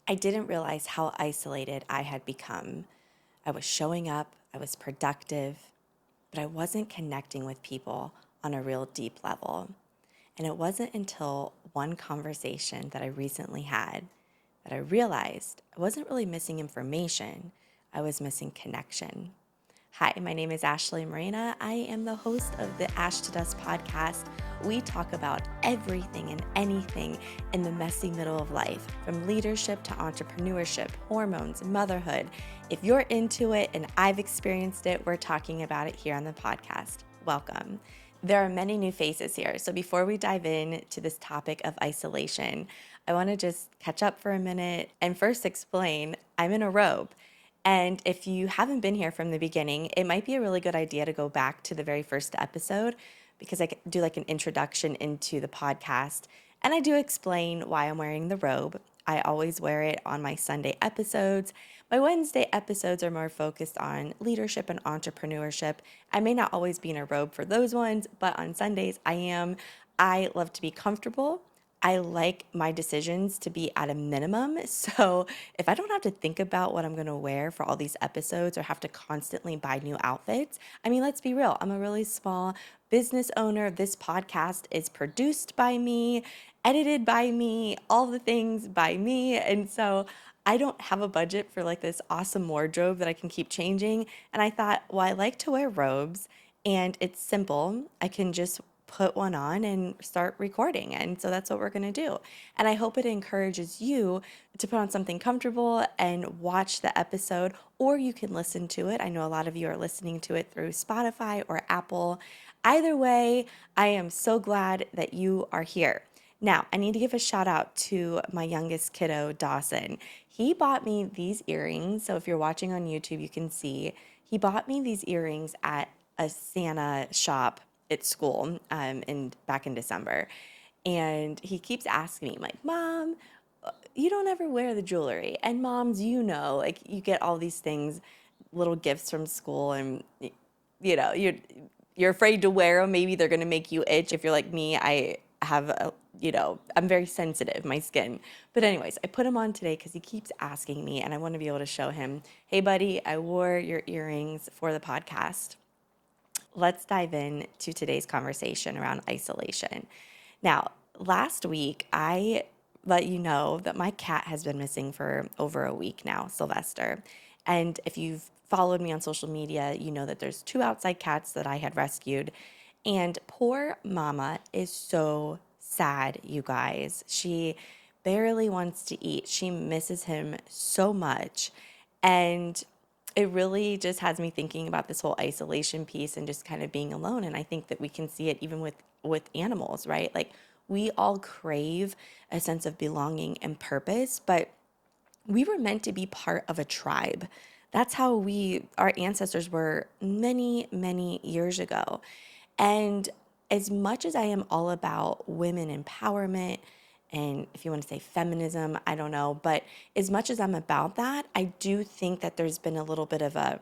I didn't realize how isolated I had become. I was showing up, I was productive, but I wasn't connecting with people on a real deep level. And it wasn't until one conversation that I recently had that I realized I wasn't really missing information, I was missing connection. Hi, my name is Ashley Marina. I am the host of the Ash to Dust podcast. We talk about everything and anything in the messy middle of life, from leadership to entrepreneurship, hormones, motherhood. If you're into it and I've experienced it, we're talking about it here on the podcast. Welcome. There are many new faces here. So before we dive in to this topic of isolation, I want to just catch up for a minute and first explain I'm in a robe. And if you haven't been here from the beginning, it might be a really good idea to go back to the very first episode because I do like an introduction into the podcast. And I do explain why I'm wearing the robe. I always wear it on my Sunday episodes. My Wednesday episodes are more focused on leadership and entrepreneurship. I may not always be in a robe for those ones, but on Sundays I am. I love to be comfortable. I like my decisions to be at a minimum. So if I don't have to think about what I'm going to wear for all these episodes or have to constantly buy new outfits, I mean, let's be real. I'm a really small business owner. This podcast is produced by me, edited by me, all the things by me. And so I don't have a budget for like this awesome wardrobe that I can keep changing. And I thought, well, I like to wear robes and it's simple. I can just put one on and start recording. And so that's what we're going to do. And I hope it encourages you to put on something comfortable and watch the episode, or you can listen to it. I know a lot of you are listening to it through Spotify or Apple. Either way, I am so glad that you are here. Now, I need to give a shout out to my youngest kiddo, Dawson. He bought me these earrings. So if you're watching on YouTube, you can see he bought me these earrings at a Santa shop at school back in December. And he keeps asking me, like, Mom, you don't ever wear the jewelry. And moms, like you get all these things, little gifts from school, and you're afraid to wear them. Maybe they're gonna make you itch. If you're like me, I have I'm very sensitive, my skin. But anyways, I put them on today because he keeps asking me, and I want to be able to show him, hey, buddy, I wore your earrings for the podcast. Let's dive in to today's conversation around isolation. Now, last week, I let you know that my cat has been missing for over a week now, Sylvester. And if you've followed me on social media, you know that there's two outside cats that I had rescued. And poor Mama is so sad, you guys. She barely wants to eat. She misses him so much. And it really just has me thinking about this whole isolation piece and just kind of being alone. And I think that we can see it even with animals, right? Like we all crave a sense of belonging and purpose, but we were meant to be part of a tribe. That's how our ancestors were many, many years ago. And as much as I am all about women empowerment, and if you want to say feminism, I don't know, but as much as I'm about that, I do think that there's been a little bit of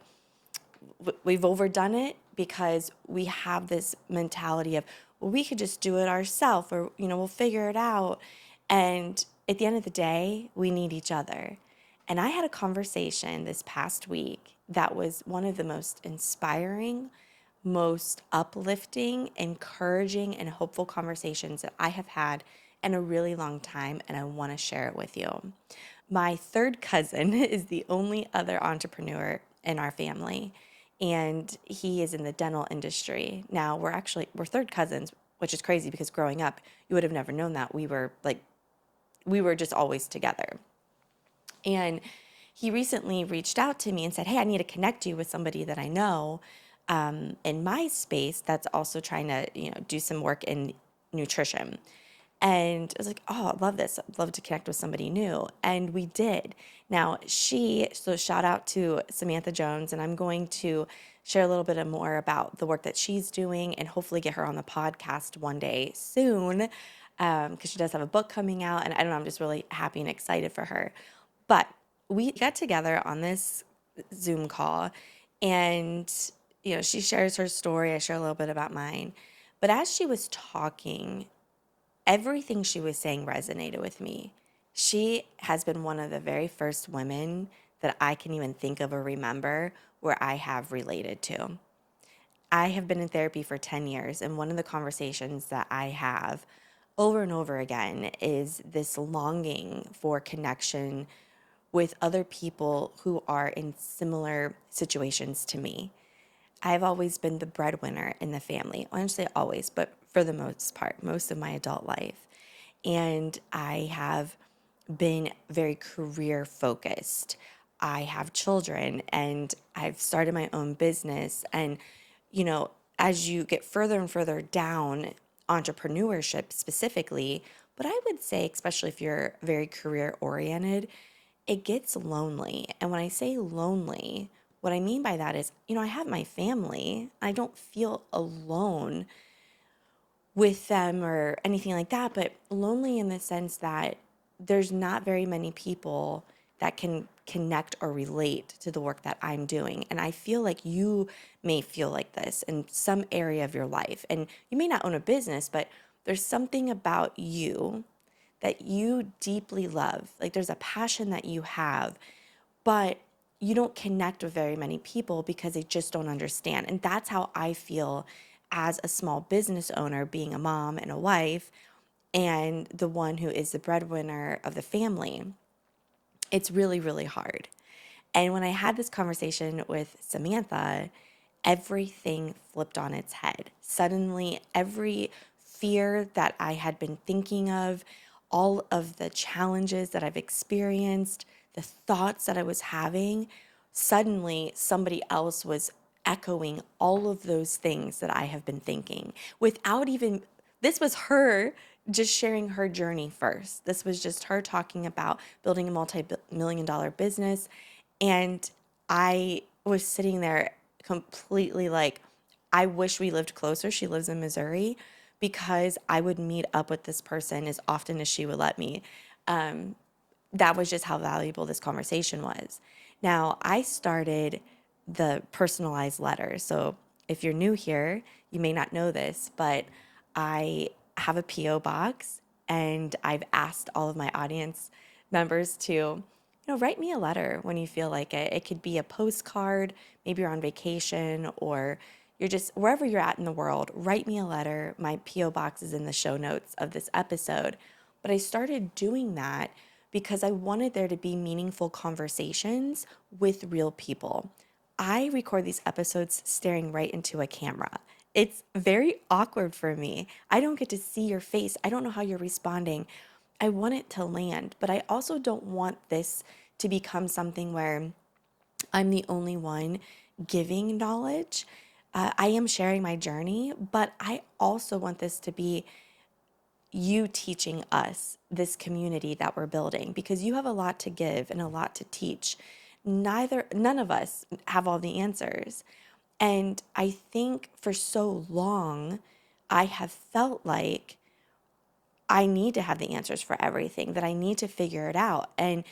we've overdone it because we have this mentality of, well, we could just do it ourselves or, we'll figure it out. And at the end of the day, we need each other. And I had a conversation this past week that was one of the most inspiring, most uplifting, encouraging, and hopeful conversations that I have had in a really long time, and I want to share it with you. My third cousin is the only other entrepreneur in our family, and he is in the dental industry. Now, we're third cousins, which is crazy because growing up, you would have never known that. We were just always together. And he recently reached out to me and said, hey, I need to connect you with somebody that I know in my space that's also trying to, do some work in nutrition. And I was like, oh, I love this. I'd love to connect with somebody new. And we did. Now, so shout out to Samantha Jones, and I'm going to share a little bit more about the work that she's doing and hopefully get her on the podcast one day soon because she does have a book coming out. And I don't know, I'm just really happy and excited for her. But we got together on this Zoom call, and she shares her story. I share a little bit about mine. But as she was talking, everything she was saying resonated with me. She has been one of the very first women that I can even think of or remember where I have related to. I have been in therapy for 10 years, and one of the conversations that I have over and over again is this longing for connection with other people who are in similar situations to me. I've always been the breadwinner in the family. I don't say always, but for the most part, most of my adult life. And I have been very career focused. I have children and I've started my own business. And, you know, as you get further and further down entrepreneurship specifically, but I would say, especially if you're very career oriented, it gets lonely. And when I say lonely, what I mean by that is, I have my family. I don't feel alone with them or anything like that, but lonely in the sense that there's not very many people that can connect or relate to the work that I'm doing. And I feel like you may feel like this in some area of your life. And you may not own a business, but there's something about you that you deeply love. Like there's a passion that you have, but you don't connect with very many people because they just don't understand. And that's how I feel as a small business owner, being a mom and a wife, and the one who is the breadwinner of the family. It's really, really hard. And when I had this conversation with Samantha, everything flipped on its head. Suddenly, every fear that I had been thinking of, all of the challenges that I've experienced, the thoughts that I was having, suddenly somebody else was echoing all of those things that I have been thinking without even, this was her just sharing her journey first. This was just her talking about building a multi-million dollar business. And I was sitting there completely like, I wish we lived closer. She lives in Missouri because I would meet up with this person as often as she would let me. That was just how valuable this conversation was. Now, I started the personalized letter. So, if you're new here, you may not know this, but I have a P.O. box and I've asked all of my audience members to, write me a letter when you feel like it. It could be a postcard, maybe you're on vacation or you're just wherever you're at in the world, write me a letter. My P.O. box is in the show notes of this episode. But I started doing that because I wanted there to be meaningful conversations with real people. I record these episodes staring right into a camera. It's very awkward for me. I don't get to see your face. I don't know how you're responding. I want it to land, but I also don't want this to become something where I'm the only one giving knowledge. I am sharing my journey, but I also want this to be you teaching us, this community that we're building, because you have a lot to give and a lot to teach. None of us have all the answers. And I think for so long, I have felt like I need to have the answers for everything, that I need to figure it out. And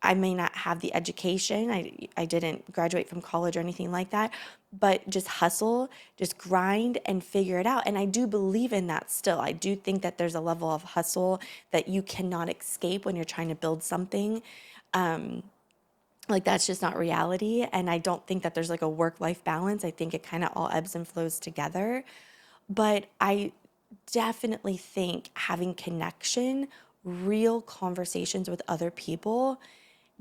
I may not have the education. I didn't graduate from college or anything like that, but just hustle, just grind and figure it out. And I do believe in that still. I do think that there's a level of hustle that you cannot escape when you're trying to build something. Like that's just not reality. And I don't think that there's like a work-life balance. I think it kind of all ebbs and flows together. But I definitely think having connection, real conversations with other people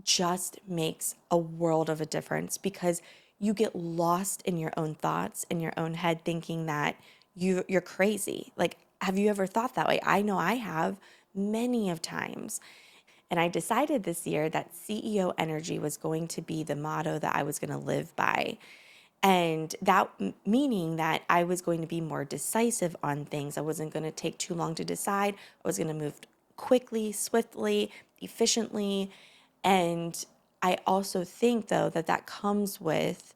just makes a world of a difference because you get lost in your own thoughts in your own head thinking that you're crazy. Like, have you ever thought that way? I know I have many of times. And I decided this year that CEO energy was going to be the motto that I was going to live by. And that meaning that I was going to be more decisive on things. I wasn't going to take too long to decide. I was going to move quickly, swiftly, efficiently. And I also think, though, that that comes with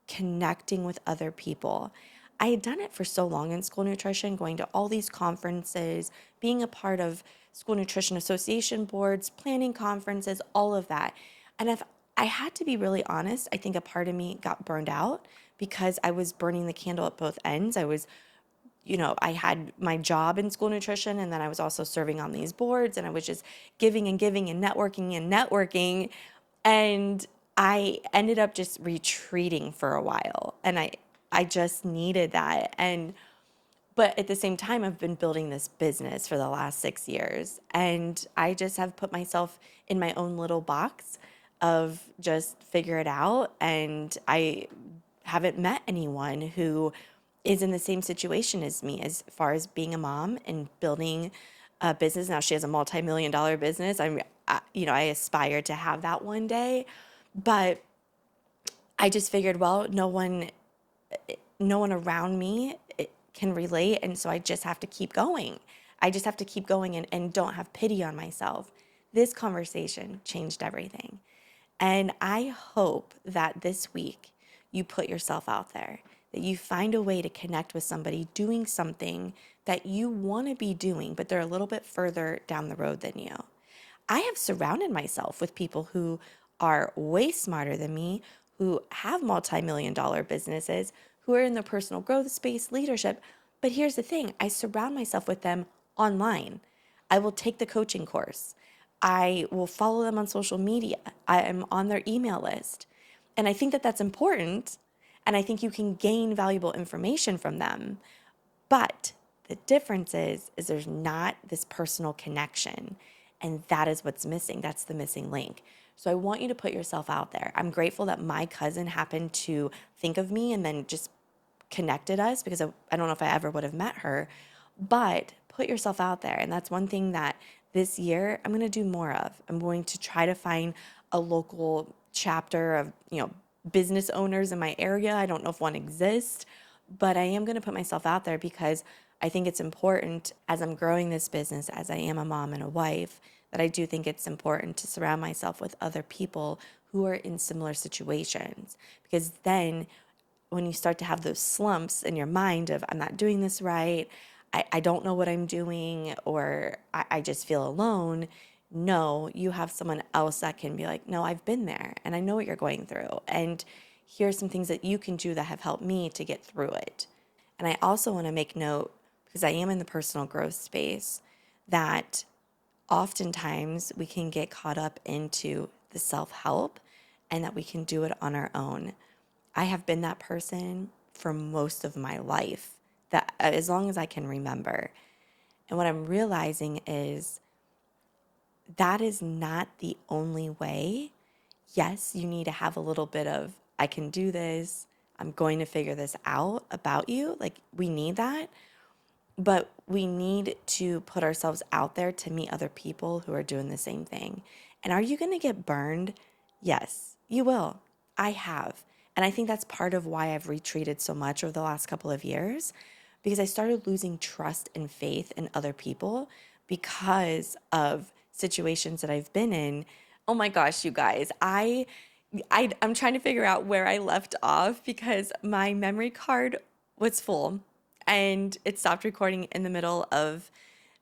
connecting with other people. I had done it for so long in school nutrition, going to all these conferences, being a part of school nutrition association boards, planning conferences, all of that. And if I had to be really honest, I think a part of me got burned out because I was burning the candle at both ends. I was I had my job in school nutrition, and then I was also serving on these boards, and I was just giving and giving and networking and networking. And I ended up just retreating for a while. And I just needed that. But at the same time, I've been building this business for the last 6 years. And I just have put myself in my own little box of just figure it out. And I haven't met anyone who is in the same situation as me as far as being a mom and building a business. Now she has a multi-million-dollar business. I aspire to have that one day, but I just figured, well, no one around me can relate, and so I just have to keep going. I just have to keep going and don't have pity on myself. This conversation changed everything. And I hope that this week you put yourself out there, that you find a way to connect with somebody doing something that you want to be doing, but they're a little bit further down the road than you. I have surrounded myself with people who are way smarter than me, who have multi-million-dollar businesses, who are in the personal growth space, leadership. But here's the thing, I surround myself with them online. I will take the coaching course. I will follow them on social media. I am on their email list. And I think that that's important. And I think you can gain valuable information from them. But the difference is there's not this personal connection. And that is what's missing. That's the missing link. So I want you to put yourself out there. I'm grateful that my cousin happened to think of me and then just connected us, because I don't know if I ever would have met her. But put yourself out there. And that's one thing that this year I'm going to do more of. I'm going to try to find a local chapter of, business owners in my area. I don't know if one exists, but I am going to put myself out there because I think it's important as I'm growing this business, as I am a mom and a wife, that I do think it's important to surround myself with other people who are in similar situations. Because then when you start to have those slumps in your mind of, I'm not doing this right, I don't know what I'm doing, or I just feel alone. No, you have someone else that can be like, no, I've been there and I know what you're going through. And here's some things that you can do that have helped me to get through it. And I also want to make note, because I am in the personal growth space, that oftentimes we can get caught up into the self-help and that we can do it on our own. I have been that person for most of my life, that as long as I can remember. And what I'm realizing is that is not the only way. Yes, you need to have a little bit of, I can do this, I'm going to figure this out about you. Like, we need that. But we need to put ourselves out there to meet other people who are doing the same thing. And are you going to get burned? Yes, you will. I have. And I think that's part of why I've retreated so much over the last couple of years, because I started losing trust and faith in other people because of situations that I've been in. Oh my gosh, you guys, I'm trying to figure out where I left off because my memory card was full and it stopped recording in the middle of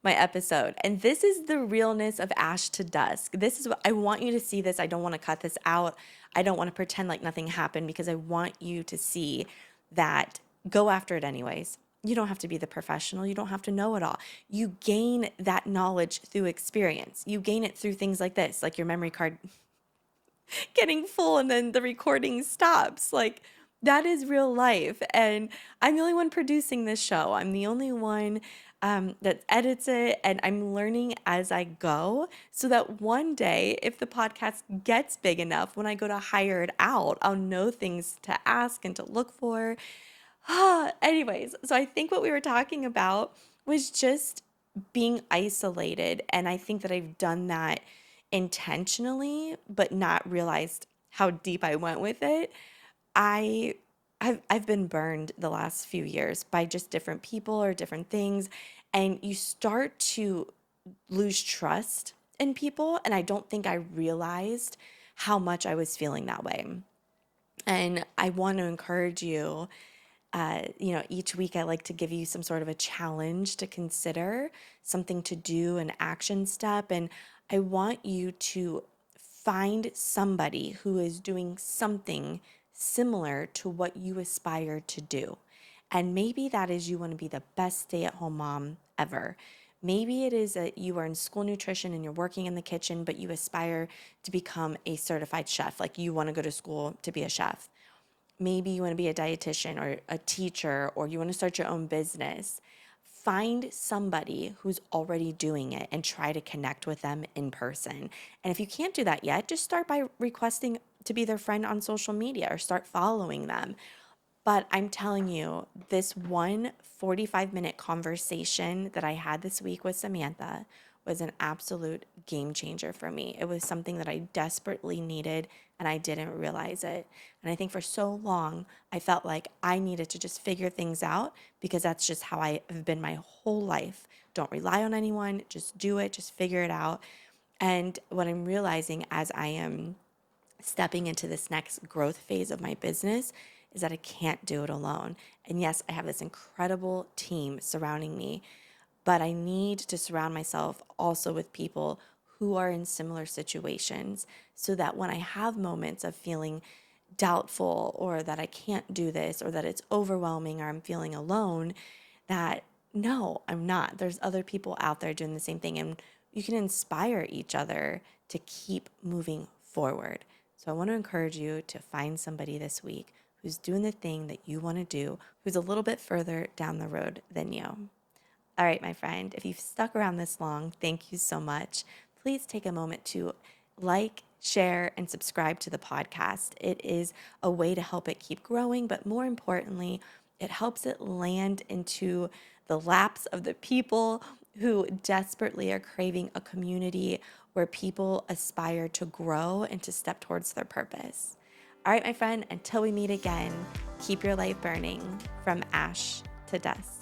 my episode. And this is the realness of Ash to Dusk. This is what I want you to see. This. I don't want to cut this out. I don't want to pretend like nothing happened, because I want you to see that go after it anyways. You don't have to be the professional. You don't have to know it all. You gain that knowledge through experience. You gain it through things like this, like your memory card getting full and then the recording stops. Like, that is real life. And I'm the only one producing this show. I'm the only one that edits it. And I'm learning as I go, so that one day, if the podcast gets big enough, when I go to hire it out, I'll know things to ask and to look for. Anyways, so I think what we were talking about was just being isolated. And I think that I've done that intentionally, but not realized how deep I went with it. I I've been burned the last few years by just different people or different things, and you start to lose trust in people, and I don't think I realized how much I was feeling that way. And I want to encourage you, each week I like to give you some sort of a challenge to consider, something to do, an action step. And I want you to find somebody who is doing something similar to what you aspire to do. And maybe that is you want to be the best stay-at-home mom ever. Maybe it is that you are in school nutrition and you're working in the kitchen, but you aspire to become a certified chef. Like you want to go to school to be a chef. Maybe you want to be a dietitian or a teacher, or you want to start your own business. Find somebody who's already doing it and try to connect with them in person. And if you can't do that yet, just start by requesting to be their friend on social media or start following them. But I'm telling you, this one 45-minute conversation that I had this week with Samantha was an absolute game changer for me. It was something that I desperately needed and I didn't realize it. And I think for so long, I felt like I needed to just figure things out because that's just how I have been my whole life. Don't rely on anyone, just do it, just figure it out. And what I'm realizing as I am stepping into this next growth phase of my business is that I can't do it alone. And yes, I have this incredible team surrounding me, but I need to surround myself also with people who are in similar situations so that when I have moments of feeling doubtful or that I can't do this or that it's overwhelming or I'm feeling alone, that no, I'm not. There's other people out there doing the same thing and you can inspire each other to keep moving forward. So I want to encourage you to find somebody this week who's doing the thing that you want to do, who's a little bit further down the road than you. All right, my friend, if you've stuck around this long, thank you so much. Please take a moment to like, share, and subscribe to the podcast. It is a way to help it keep growing, but more importantly, it helps it land into the laps of the people who desperately are craving a community where people aspire to grow and to step towards their purpose. All right, my friend, until we meet again, keep your light burning from ash to dust.